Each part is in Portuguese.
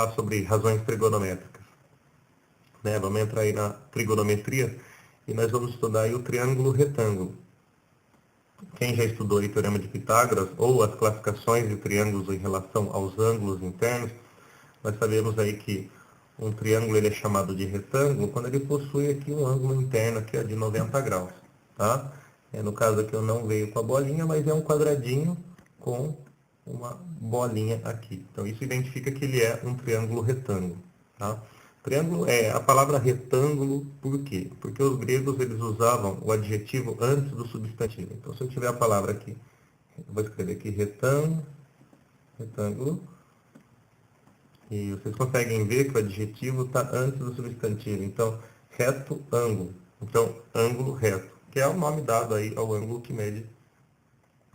falar sobre razões trigonométricas, né? Vamos entrar aí na trigonometria e nós vamos estudar aí o triângulo retângulo. Quem já estudou aí o Teorema de Pitágoras ou as classificações de triângulos em relação aos ângulos internos, nós sabemos aí que um triângulo ele é chamado de retângulo quando ele possui aqui um ângulo interno aqui, ó, de 90 graus, tá? No caso aqui eu não veio com a bolinha, mas é um quadradinho com uma bolinha aqui. Então isso identifica que ele é um triângulo retângulo, tá? Triângulo a palavra retângulo, por quê? Porque os gregos eles usavam o adjetivo antes do substantivo. Então se eu tiver a palavra aqui, eu vou escrever aqui retângulo, e vocês conseguem ver que o adjetivo está antes do substantivo. Então, reto, ângulo. Então, ângulo reto, que é o nome dado aí ao ângulo que mede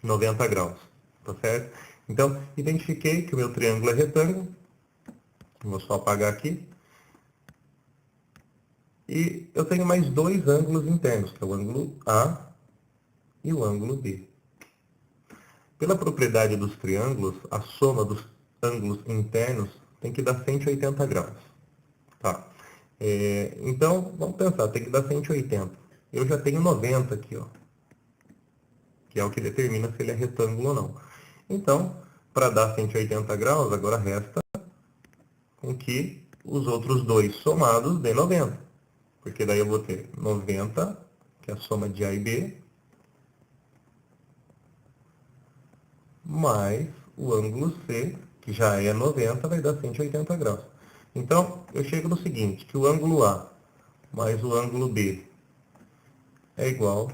90 graus. Tá certo? Então, identifiquei que o meu triângulo é retângulo. Vou só apagar aqui. E eu tenho mais dois ângulos internos, que é o ângulo A e o ângulo B. Pela propriedade dos triângulos, a soma dos ângulos internos tem que dar 180 graus. Tá? Então, vamos pensar, tem que dar 180. Eu já tenho 90 aqui, ó, que é o que determina se ele é retângulo ou não. Então, para dar 180 graus, agora resta com que os outros dois somados dê 90. Porque daí eu vou ter 90, que é a soma de A e B, mais o ângulo C, que já é 90, vai dar 180 graus. Então, eu chego no seguinte, que o ângulo A mais o ângulo B é igual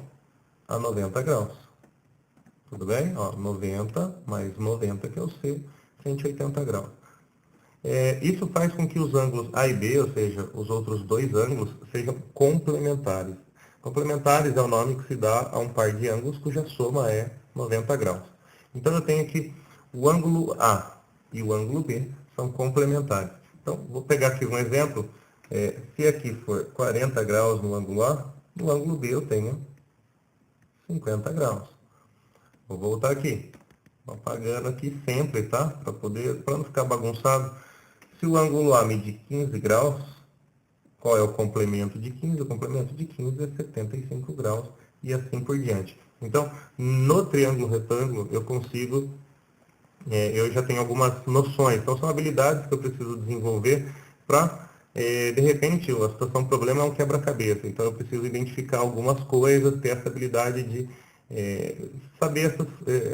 a 90 graus. Tudo bem? Ó, 90 mais 90, que é o C, 180 graus. Isso faz com que os ângulos A e B, ou seja, os outros dois ângulos, sejam complementares. Complementares é o nome que se dá a um par de ângulos cuja soma é 90 graus. Então, eu tenho aqui o ângulo A e o ângulo B são complementares. Então, vou pegar aqui um exemplo. Se aqui for 40 graus no ângulo A, no ângulo B eu tenho 50 graus. Vou voltar aqui. Vou apagando aqui sempre, tá? Para não ficar bagunçado. Se o ângulo A medir 15 graus, qual é o complemento de 15? O complemento de 15 é 75 graus e assim por diante. Então, no triângulo retângulo, eu já tenho algumas noções. Então, são habilidades que eu preciso desenvolver para, de repente, a situação do problema é um quebra-cabeça. Então, eu preciso identificar algumas coisas, ter essa habilidade de saber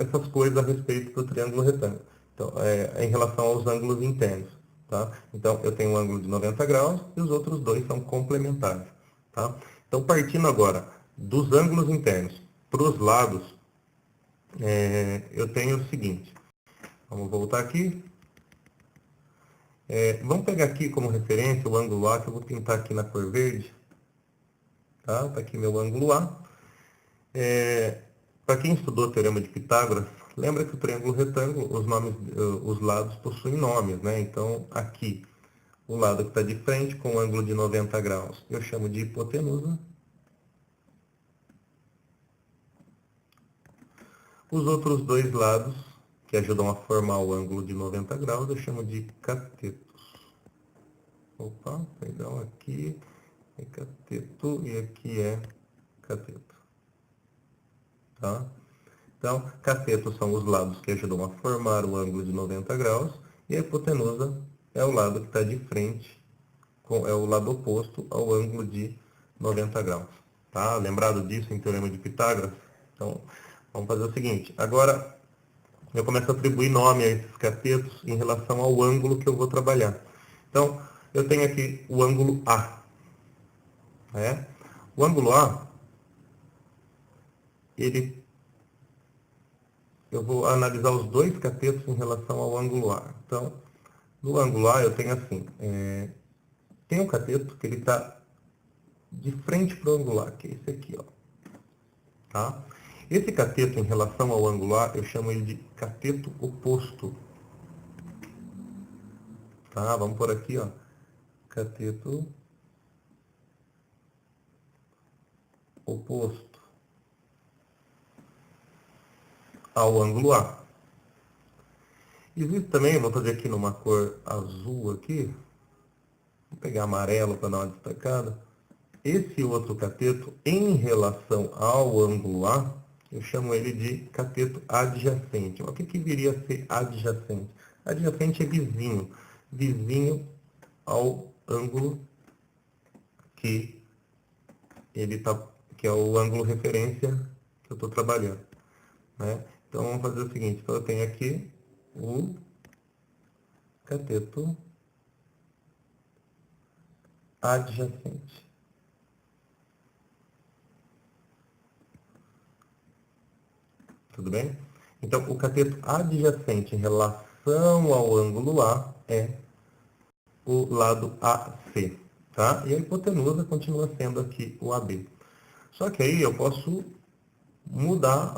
essas coisas a respeito do triângulo retângulo. Então, em relação aos ângulos internos. Tá? Então, eu tenho um ângulo de 90 graus e os outros dois são complementares. Tá? Então, partindo agora dos ângulos internos para os lados, eu tenho o seguinte. Vamos voltar aqui. Vamos pegar aqui como referência o ângulo A, que eu vou pintar aqui na cor verde. Tá? Tá aqui meu ângulo A. Para quem estudou o Teorema de Pitágoras, lembra que o triângulo retângulo, os lados possuem nomes, né? Então, aqui, o lado que está de frente com o ângulo de 90 graus, eu chamo de hipotenusa. Os outros dois lados, que ajudam a formar o ângulo de 90 graus, eu chamo de catetos. Opa, perdão, aqui é cateto e aqui é cateto. Tá? Então, catetos são os lados que ajudam a formar o ângulo de 90 graus e a hipotenusa é o lado que está de frente, é o lado oposto ao ângulo de 90 graus. Tá? Lembrado disso em Teorema de Pitágoras? Então, vamos fazer o seguinte. Agora, eu começo a atribuir nome a esses catetos em relação ao ângulo que eu vou trabalhar. Então, eu tenho aqui o ângulo A. O ângulo A, eu vou analisar os dois catetos em relação ao ângulo A. Então, no ângulo A eu tenho assim, tem um cateto que ele está de frente para o ângulo A, que é esse aqui, ó. Tá? Esse cateto em relação ao ângulo A, eu chamo ele de cateto oposto. Tá? Vamos por aqui, ó. Cateto oposto ao ângulo A. Existe também, vou fazer aqui numa cor azul aqui, vou pegar amarelo para dar uma destacada. Esse outro cateto, em relação ao ângulo A, eu chamo ele de cateto adjacente. O que viria a ser adjacente? Adjacente é vizinho, vizinho ao ângulo que ele tá, que é o ângulo referência que eu estou trabalhando, né? Então vamos fazer o seguinte, então eu tenho aqui o cateto adjacente. Tudo bem? Então, o cateto adjacente em relação ao ângulo A é o lado AC, tá? E a hipotenusa continua sendo aqui o AB. Só que aí eu posso mudar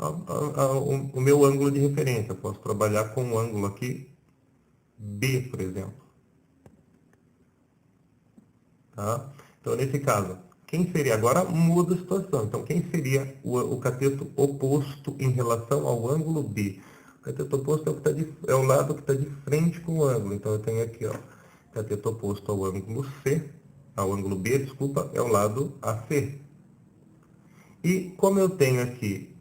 o meu ângulo de referência. Eu posso trabalhar com um ângulo aqui B, por exemplo. Tá? Então, nesse caso, quem seria? Agora muda a situação. Então, quem seria o cateto oposto em relação ao ângulo B? O cateto oposto é o lado que está de frente com o ângulo. Então, eu tenho aqui, ó, cateto oposto ao ângulo C, ao ângulo B, desculpa, é o lado AC. E como eu tenho aqui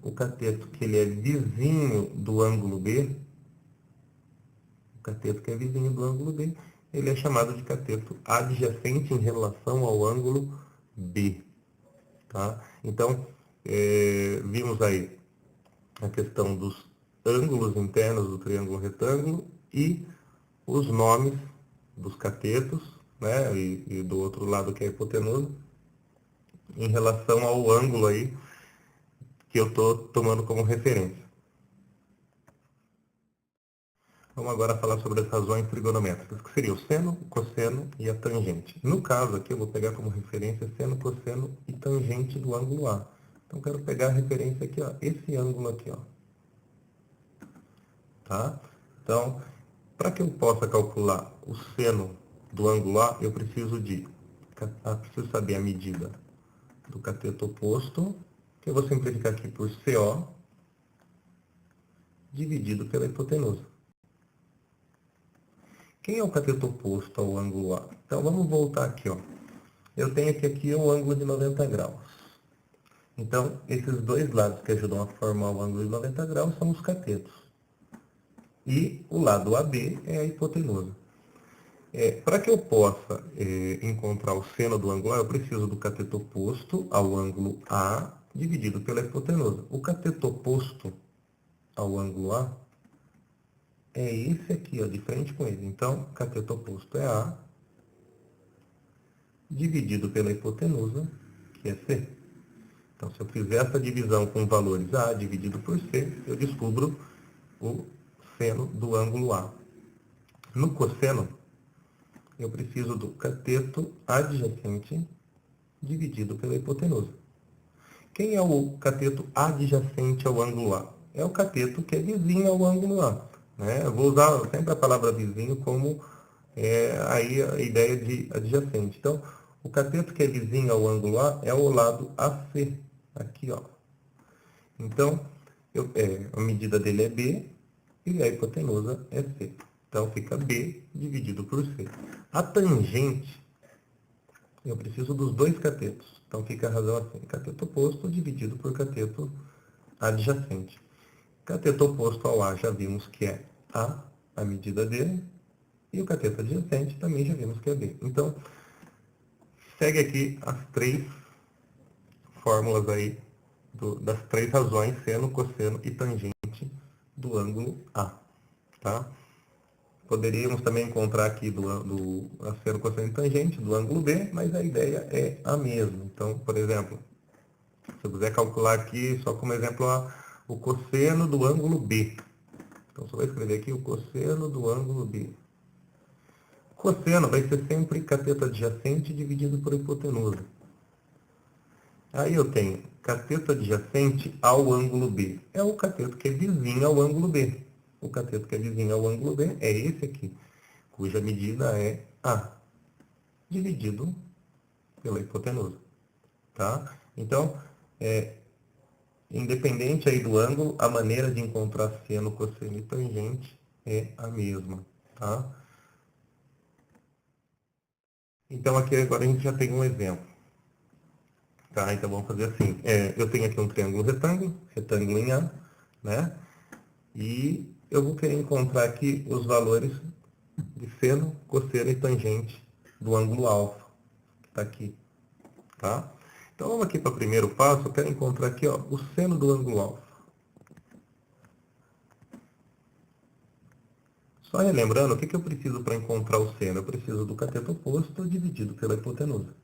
o cateto que ele é vizinho do ângulo B, o cateto que é vizinho do ângulo B, ele é chamado de cateto adjacente em relação ao ângulo B. Tá? Então, vimos aí a questão dos ângulos internos do triângulo retângulo e os nomes dos catetos, né? E do outro lado que é a hipotenusa, em relação ao ângulo aí que eu estou tomando como referência. Vamos agora falar sobre as razões trigonométricas, que seria o seno, o cosseno e a tangente. No caso aqui, eu vou pegar como referência seno, cosseno e tangente do ângulo A. Então, eu quero pegar a referência aqui, ó, esse ângulo aqui, ó. Tá? Então, para que eu possa calcular o seno do ângulo A, eu preciso saber a medida do cateto oposto, que eu vou simplificar aqui por CO, dividido pela hipotenusa. Quem é o cateto oposto ao ângulo A? Então, vamos voltar aqui, ó. Eu tenho aqui o ângulo de 90 graus. Então, esses dois lados que ajudam a formar o ângulo de 90 graus são os catetos. E o lado AB é a hipotenusa. Para que eu possa encontrar o seno do ângulo A, eu preciso do cateto oposto ao ângulo A dividido pela hipotenusa. O cateto oposto ao ângulo A é esse aqui, ó, de frente com ele. Então, o cateto oposto é A, dividido pela hipotenusa, que é C. Então, se eu fizer essa divisão com valores A dividido por C, eu descubro o seno do ângulo A. No cosseno, eu preciso do cateto adjacente dividido pela hipotenusa. Quem é o cateto adjacente ao ângulo A? É o cateto que é vizinho ao ângulo A. Né? Eu vou usar sempre a palavra vizinho como aí a ideia de adjacente. Então, o cateto que é vizinho ao ângulo A é o lado AC, aqui, ó. Então, a medida dele é B e a hipotenusa é C. Então, fica B dividido por C. A tangente, eu preciso dos dois catetos. Então, fica a razão assim, cateto oposto dividido por cateto adjacente. Cateto oposto ao A já vimos que é a medida dele, e o cateto adjacente também já vimos que é B. Então, segue aqui as três fórmulas aí, das três razões, seno, cosseno e tangente do ângulo A. Tá? Poderíamos também encontrar aqui a seno, cosseno e tangente do ângulo B, mas a ideia é a mesma. Então, por exemplo, se eu quiser calcular aqui, só como exemplo, o cosseno do ângulo B. Então, só vou escrever aqui o cosseno do ângulo B. Cosseno vai ser sempre cateto adjacente dividido por hipotenusa. Aí eu tenho cateto adjacente ao ângulo B. É o cateto que é vizinho ao ângulo B. O cateto que é vizinho ao ângulo B é esse aqui, cuja medida é A, dividido pela hipotenusa. Tá? Então, independente aí do ângulo, a maneira de encontrar seno, cosseno e tangente é a mesma, tá? Então, aqui agora a gente já tem um exemplo. Tá, então vamos fazer assim. Eu tenho aqui um triângulo retângulo, retângulo em A, né? E eu vou querer encontrar aqui os valores de seno, cosseno e tangente do ângulo alfa, que está aqui, tá? Então vamos aqui para o primeiro passo, eu quero encontrar aqui, ó, o seno do ângulo alfa. Só relembrando, o que eu preciso para encontrar o seno? Eu preciso do cateto oposto dividido pela hipotenusa.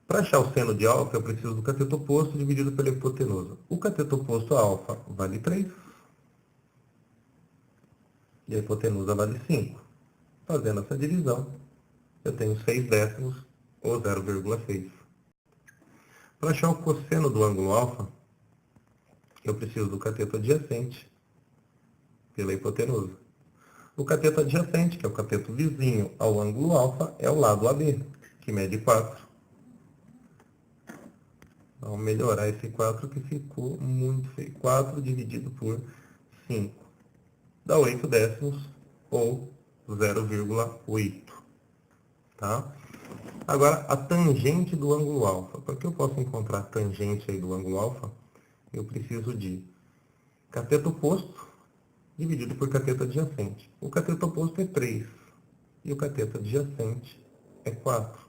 Para achar o seno de alfa, eu preciso do cateto oposto dividido pela hipotenusa. O cateto oposto a alfa vale 3 e a hipotenusa vale 5. Fazendo essa divisão, eu tenho 6 décimos ou 0,6. Para achar o cosseno do ângulo alfa, eu preciso do cateto adjacente pela hipotenusa. O cateto adjacente, que é o cateto vizinho ao ângulo alfa, é o lado AB, que mede 4. Vamos melhorar esse 4 que ficou muito feio. 4 dividido por 5 dá 8 décimos ou 0,8. Tá? Agora, a tangente do ângulo alfa. Para que eu possa encontrar a tangente aí do ângulo alfa, eu preciso de cateto oposto dividido por cateto adjacente. O cateto oposto é 3 e o cateto adjacente é 4.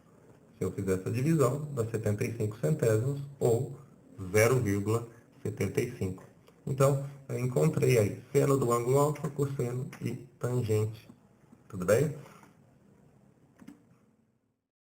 Se eu fizer essa divisão, dá 75 centésimos ou 0,75. Então, eu encontrei aí seno do ângulo alfa, cosseno e tangente. Tudo bem?